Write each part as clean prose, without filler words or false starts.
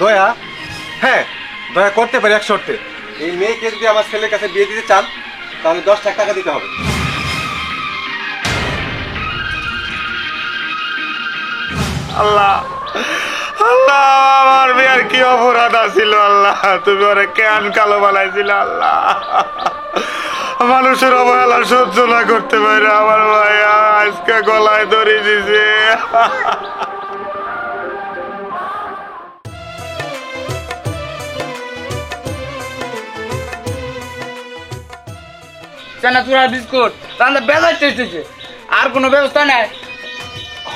দয়া? হ্যাঁ, দয়া করতে পারি এক শর্তে। এই মেয়েকে যদি আমার ছেলের কাছে বিয়ে দিতে চান তাহলে 10 লাখ টাকা দিতে হবে। আল্লাহ আল্লাহ, আমার মেয়ের কি অপরাধ আছিল আল্লাহ, তুমি ওরে কেন কালো বানাইছিল আল্লাহ। মানুষের অবহেলা সহ্য না করতে পারে আমার ভাই আজকে গলায় ধরে দিছে। চানাচুরা বিস্কুট তাহলে বেজার টেস্ট হয়েছে। আর কোনো ব্যবস্থা নাই?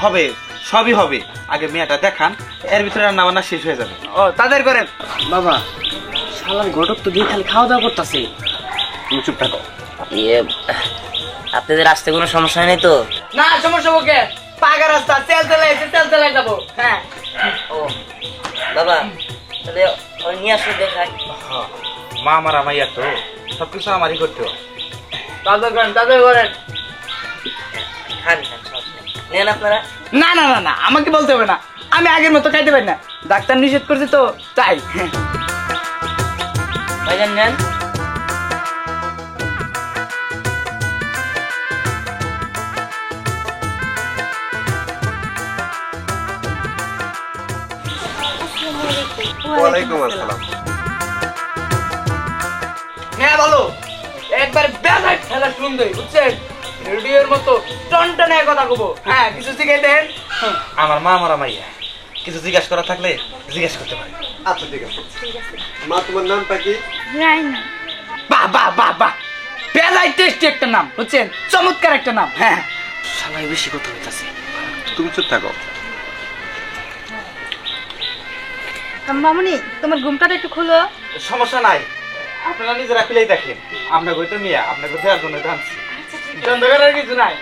হবে, সবই হবে, আগে মেয়েটা দেখান, এর ভিতরে রান্না বান্না শেষ হয়ে যাবে। ও তাদের করেন। বাবা শালার ঘটক তো দিয়ে খালি খাওয়া দাওয়া করতেছে। তুমি চুপ থাকো। আপনাদের আসতে কোনো সমস্যা নেই তো? না সমস্যা ওকে, পাকা রাস্তা, তেল তেলাই যাবো। হ্যাঁ ও বাবা তাহলে ওই নিয়ে আসলে দেখায়। মা আমার আমাইয়া তো সবকিছু আমারই করতে হবে। তাদের করেন। খান খান নেন আপনারা। না না না না, আমাকে বলতে হবে না, আমি আগের মতো খাইতে পারি না, ডাক্তার নিষেধ করছে তো তাই। ভাইজান নেন। ওয়ালাইকুম আসসালাম। হ্যাঁ বলো, একবার বেজার খেলা শুনবে বুঝছেন, রেডিওর মতো টনটনে কথা কব। হ্যাঁ কিছু শিখাই দেন। আমার মা আমার আমাইয়া কিছু জিজ্ঞাসা করা থাকলে জিজ্ঞাসা করতে পারি। আচ্ছা ঠিক আছে। মা তোমার নামটা কি? রাইনা। বাহ বাহ বাহ বাহ, বেজার টেস্টি একটা নাম বুঝছেন, চমৎকার একটা নাম। হ্যাঁ সবাই বেশি কথা হইতাছে। তুমি চুপ থাকো। মামুনি তোমার ঘুমটাটা একটু খুলো। সমস্যা নাই, আপনারা নিজেরা খুলেই দেখেন, আপনাকে তো মিয়া আপনাকে দেওয়ার জন্য টানছি। অন্ধকারের কিছু নাই।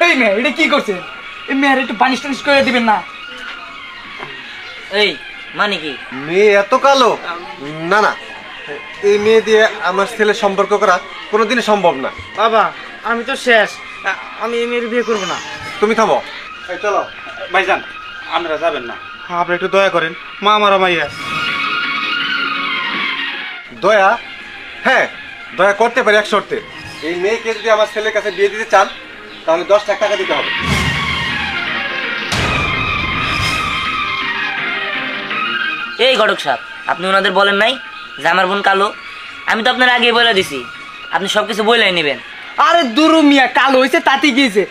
এই মেয়ে এটা কি করছে? এই মেয়ের একটু পানিশ টানিশ করে দিবেন না? এই মানে কি? মেয়ে এত কালো? না না, এই মেয়ে দিয়ে আমার ছেলের সম্পর্ক করা কোনোদিনই সম্ভব না। বাবা আমি তো শেষ, আমি এই মেয়ের বিয়ে করবো না। তুমি থামো। এই চলো ভাইজান, আপনারা যাবেন না, আপনারা একটু দয়া করেন, মা আমার আমাইয়া। দয়া? হ্যাঁ, দয়া করতে পারি এক শর্তে। এই মেয়েকে যদি আমার ছেলের কাছে বিয়ে দিতে চান তাহলে 10 লাখ টাকা দিতে হবে। এই ঘটক সাহেব, আপনি ওনাদের বলেন নাই যে আমার বোন কালো? আমি তো আপনার আগে বলে দিছি, আপনি সবকিছু বলেই নেবেন। আরে দুরু মিয়া, কালো হয়েছে তাতে গিয়েছে।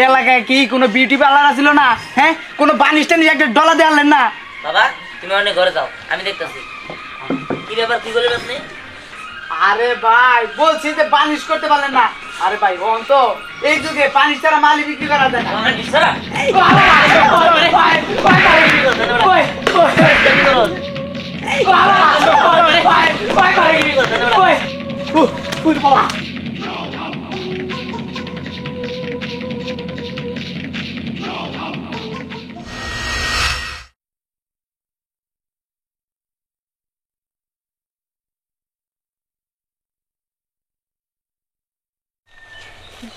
এলাকায় কি কোনো বিউটি পার্লার আছিল না? হ্যাঁ কোনো বানিশ টানিশ একটা ডলা দেওয়ালেন না? বাবা তুমি অনেক ঘরে যাও, আমি দেখতেছি কি ব্যাপার, কি করলেন আপনি? আরে ভাই বলছি যে বানিশ করতে পারলেন না। আরে ভাই ওন তো এই যুগে পানিশ ছাড়া মালি বিক্রি করা যায় না।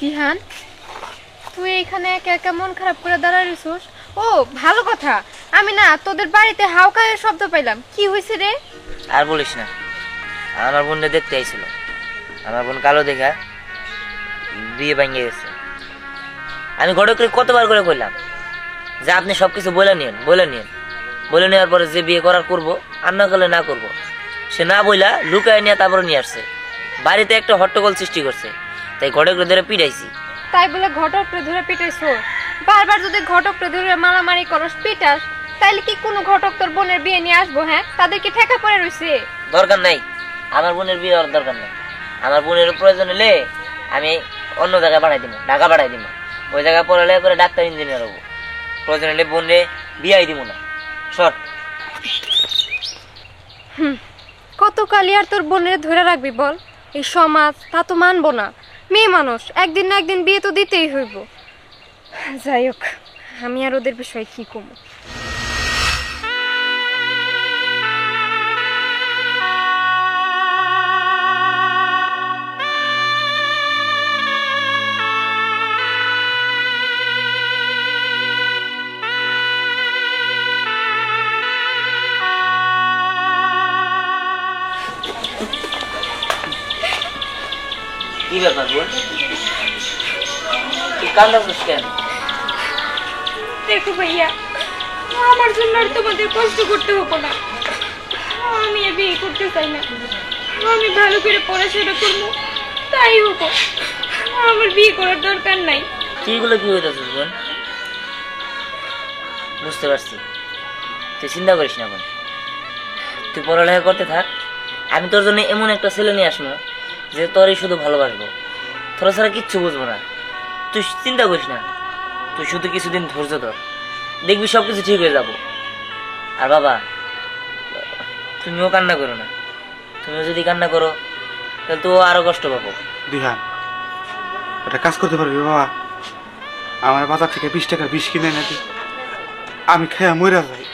দিহান তুই এখানে একা একা মন খারাপ করে দাঁড়ায় রইছিস? ও ভালো কথা, আমি না তোদের বাড়িতে হাউকায়ের শব্দ পাইলাম, কি হয়েছে রে? আর বলিস না, আমার বোনটা দেখতে আইছিল, আমার বোন কালো দেখা বিয়ে ভেঙে গেছে। আমি ঘটককে কতবার করে কইলাম যে আপনি সবকিছু বলে নিন, বলে নেওয়ার পরে যে বিয়ে করার করবো, আর না করলে না করবো। সে না বইলা লুকায় নিয়ে তারপরে নিয়ে আসছে, বাড়িতে একটা হট্টগোল সৃষ্টি করছে, তাই ঘটককে ধরে পিটাইছি। তাই বলে ঘটককে ধরে পিটাইছো? বারবার যদি ঘটককে ধরে মারামারি করস পিটাস, তাইলে কি কোনো ঘটক তোর বোনের বিয়ে নিয়ে আসবো? হ্যাঁ তাদের কি ঠেকা পড়ে রইছে? দরকার নাই, আমার বোনের বিয়ে হওয়ার দরকার নাই। আমার বোনের প্রয়োজন হলে আমি অন্য জায়গায় পাঠাই দিব, ঢাকা পাঠাই দিব। ওই জায়গায় পড়ালেখা করে ডাক্তার ইঞ্জিনিয়ার হবো। প্রয়োজন হলে বোনরে বিয়াই দিব না। শর্ট। কত কালি আর তোর বোনের ধরে রাখবি বল? এই সমাজ তা তো মানবো না। মেয়ে মানুষ, একদিন না একদিন বিয়ে তো দিতেই হইব। যাই হোক, আমি আর ওদের বিষয়ে কি কমু। কি ব্যাপার বোন, তুই কান্দাছিস কেন? দেখো ভাইয়া, আমার জন্য আর তোমাদের কষ্ট করতে হবো না। আমি আর বিয়ে করতে চাই না। আমি ভালো করে পড়াশোনা করবো, তাই হবো। আমার বিয়ে করার দরকার নাই। তুই এগুলো কি হইতেছিস বোন? বুঝতে পারছি, তুই চিন্তা করিস না বোন, তুই পড়ালেখা করতে থাক। আমি তোর জন্য এমন একটা ছেলে নিয়ে আসবো যে তোরই শুধু ভালোবাসবো, তোরা ছাড়া কিচ্ছু বুঝবো না। তুই চিন্তা করিস না, তুই শুধু কিছুদিন ধৈর্য ধর, দেখবি সব কিছু ঠিক হয়ে যাবো। আর বাবা, তুমিও কান্না করো না। তুমিও যদি কান্না করো তাহলে তো আরো কষ্ট পাবো। দিহান, একটা কাজ করতে পারবি বাবা? আমার বাজার থেকে 20 টাকার বিষ কিনে এনে দি, আমি খেয়ে মরে যাই।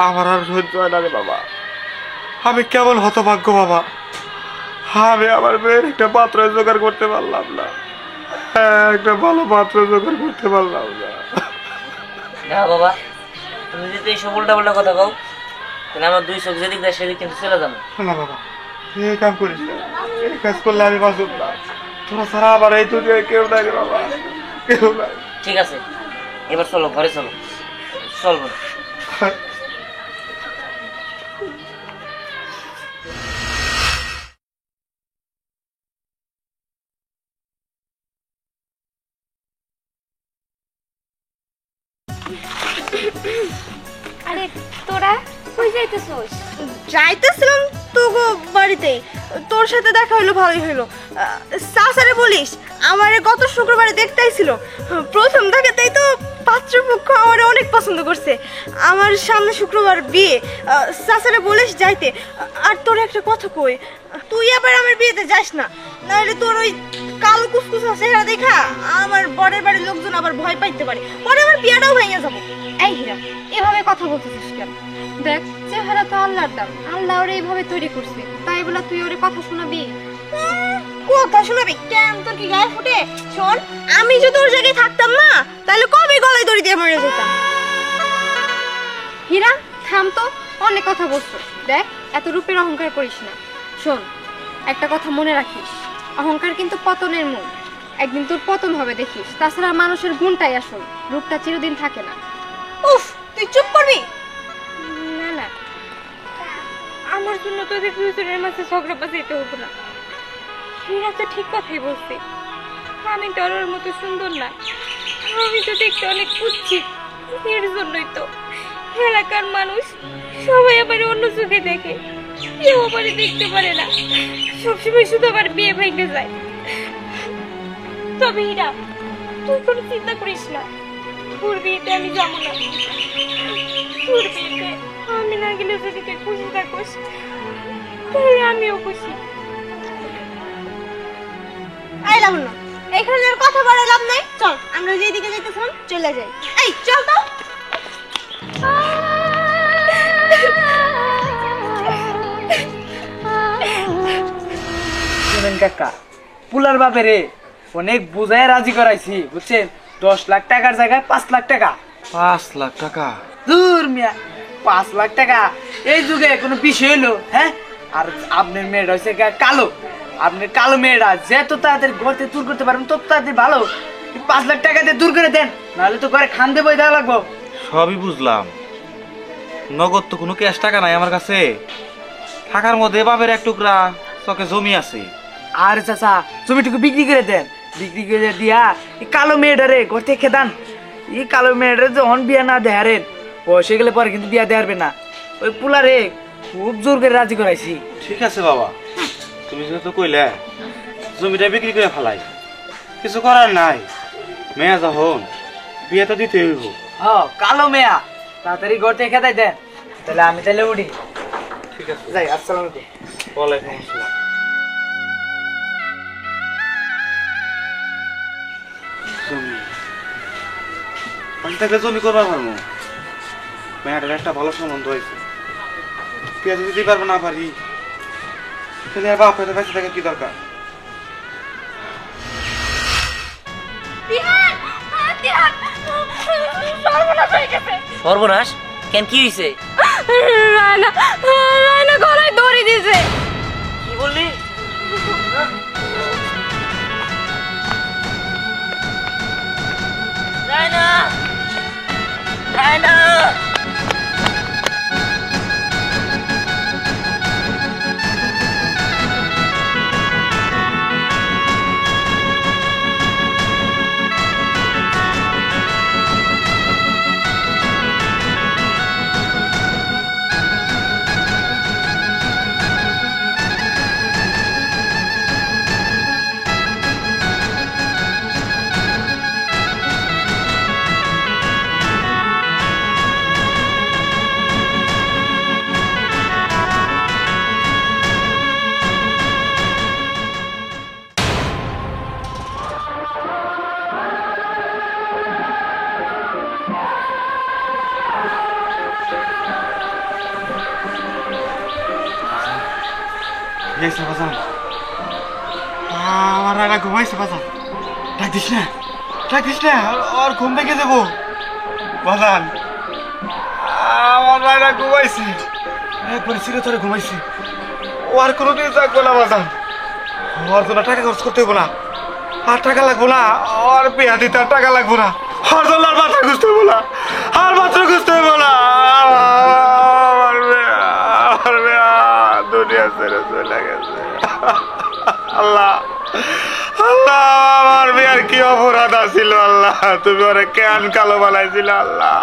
আমার আর সহ্য হয় না রে বাবা। আমি কেবল হতভাগ্য বাবা, আমি আমার মেয়ের একটা পাত্র জোগাড় করতে পারলাম না। হ্যাঁ, একটা ভালো পাত্র জোগাড় করতে পারলাম না। না বাবা, তুমি যদি এইসব উল্টা পাল্টা কথা কও তাহলে আমার দুই চোখ যেদিক দেয় সেদিক কিন্তু চলে যাবো। না বাবা, এই কাম করিস না। এই কাজ করলে আমি বাঁচব না। তোরা ছাড়া আবার এই দুনিয়ায় কেউ নাই রে বাবা, কেউ নাই। ঠিক আছে, এবার চলো ঘরে চলো, চলবো। আরে তোরা কই যাইতেছস? যাইতেছিলাম তোগো বাড়িতে, তোর সাথে দেখা হইলো, ভালোই হইলো। সাসারে বলিস, আমারে গত শুক্রবারে দেখতে আইছিল। প্রথম দেখাতেই তো পাত্রপক্ষ আমার অনেক পছন্দ করছে। আমার সামনে শুক্রবার বিয়ে, সাসারে বলিস যাইতে। আর তোর একটা কথা কই, তুই আবার আমার বিয়েতে যাস না, নাহলে তোর ওই কালো কুসকুসা চেহারা দেখা আমার বরের বাড়ির লোকজন আবার ভয় পাইতে পারে, পরে আমার বিয়েটাও ভেঙে যাবো। এই হীরা, এভাবে কথা বলতেছিস কেন? দেখ, চেহারা তো আল্লাহর দাম, আল্লাহ ওরে এইভাবে তৈরি করছে, তাই বলে তুই ওরে কথা শোনাবি? কথা শোনাবি কেন? তোর কি গায়ে ফুটে? শোন, আমি যদি ওর জায়গায় থাকতাম না, তাহলে কবে গলায় দড়ি দিয়ে মরে যেতাম। হীরা, থাম তো, অনেক কথা বলছো। দেখ, এত রূপের অহংকার করিস না। শোন, একটা কথা মনে রাখিস, অহংকার কিন্তু পতনের মূল। একদিন তোর পতন হবে দেখিস। তাছাড়া মানুষের গুণটাই আসল, রূপটা চিরদিন থাকে না। উফ, তুই চুপ করবি? না না, আমার জন্য তোদের দুজনের মাঝে ঝগড়া বাজাইতে হবো না। হীরা তো ঠিক কথাই বলছে, আমি তো ওর মতো সুন্দর না, আমি তো দেখতে অনেক কুৎসিত। এর জন্যই তো এলাকার মানুষ সবাই আমার অন্য চোখে দেখে, কেউ আমার দেখতে পারে না, সবসময় শুধু আমার বিয়ে ভেঙে যায়। তবে হীরা, তুই কোনো চিন্তা করিস না, তোর বিয়েতে আমি যাবো না। তোর বিয়েতে আমি না গেলে যদি তুই খুশি থাকোস তাহলে আমিও খুশি। আইলাম না, এখানে আর কথা বলে লাভ নাই। চল, আমরা যেদিকে যাইতেছিলাম চলে যাই। এই চল তো। শুনেন কাকা, পুলার বাপেরে অনেক বুঝায় রাজি করাইছি, বুঝছেন? 10 লাখ টাকার জায়গায় 5 লাখ টাকা। 5 লাখ টাকা? দূর মিয়া, 5 লাখ টাকা এই যুগে কোনো বিষয় হলো? হ্যাঁ, আর আপনার মেয়েটা হচ্ছে কালো, আপনার কালো মেয়েটা যত তাড়াতাড়ি ঘর থেকে দূর করতে পারবেন তত তাড়াতাড়ি ভালো। 5 লাখ টাকা দিয়ে দূর করে দেন, নাহলে তো ঘরে খান দেবই দেওয়া লাগবো। সবই বুঝলাম, নগদ তো কোনো ক্যাশ টাকা নাই আমার কাছে। টাকার মধ্যে বাপের এক টুকরা চকে জমি আছে। আর চাচা, জমিটুকু বিক্রি করে দেন, বিক্রি করে দিয়া এই কালো মেয়েটারে ঘর থেকে খেদান। এই কালো মেয়েটারে যখন বিয়া না দেহারেন, বসে গেলে পরে কিন্তু বিয়া দেহারবে না। ওই পুলারে খুব জোর করে রাজি করাইছি। ঠিক আছে বাবা, তুমি যেহেতু কইলে জমিটা বিক্রি করে ফেলাই, কিছু করার নাই। মেয়া যখন বিয়ে তো দিতে হইব। হ্যাঁ, কালো মেয়া তাড়াতাড়ি ঘর থেকে খেদাই দেন, তাহলে আমি তাহলে উঠি। ঠিক আছে, যাই, আসসালামু আলাইকুম। ওয়ালাইকুম আসসালাম। জমি আমি থাকলে জমি করবার পারবো, মেয়েটার একটা ভালো সম্বন্ধ হয়েছে। পেঁয়াজ দিতে পারবো না পারি, তাহলে আর বাপ হয়তো বেঁচে থাকার কি দরকার? সর্বনাশ কেন, কি হয়েছে? রায়না গলায় দড়ি দিছে। কি বললি? রায়না রায়না গেছে বাজান, আমার রায়না ঘুমাইছে বাজান। ডাক দিস না, ডাক দিস না, ওর ঘুম ভেঙে দেবো বাজান। আমার রায়না ঘুমাইছে, একবার চিরে ধরে ঘুমাইছে। ও আর কোনোদিন থাকবো না বাজান। ওর জন্য টাকা খরচ করতে হবো না, আর টাকা লাগবো না। ওর বিয়া দিতে আর টাকা লাগবো না। ওর জন্য আর মাথা খুঁজতে হবো না, আর মাথা খুঁজতে হবো না। আমার মেয়া দুনিয়া ছেড়ে চলে গেছে। আল্লাহ আল্লাহ, আমার মেয়ের কি অপরাধ আছিল আল্লাহ, তুমি ওরে কেন কালো বানাইছিল আল্লাহ।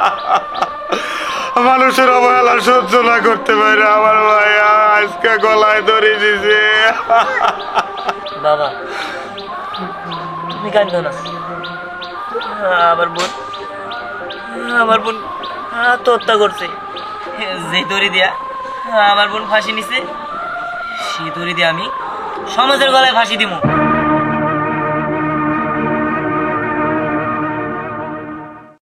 মানুষের অবহেলা সহ্য না করতে পারে আমার ভাই আজকে গলায় দড়ি দিছে। বাবা তুমি কাঁদো না, আমার বোন আত্মহত্যা করছে। যে দড়ি দিয়া আমার বোন ফাঁসি নিছে, সেই দড়ি দিয়ে আমি সমাজের গলায় ফাঁসি দিব।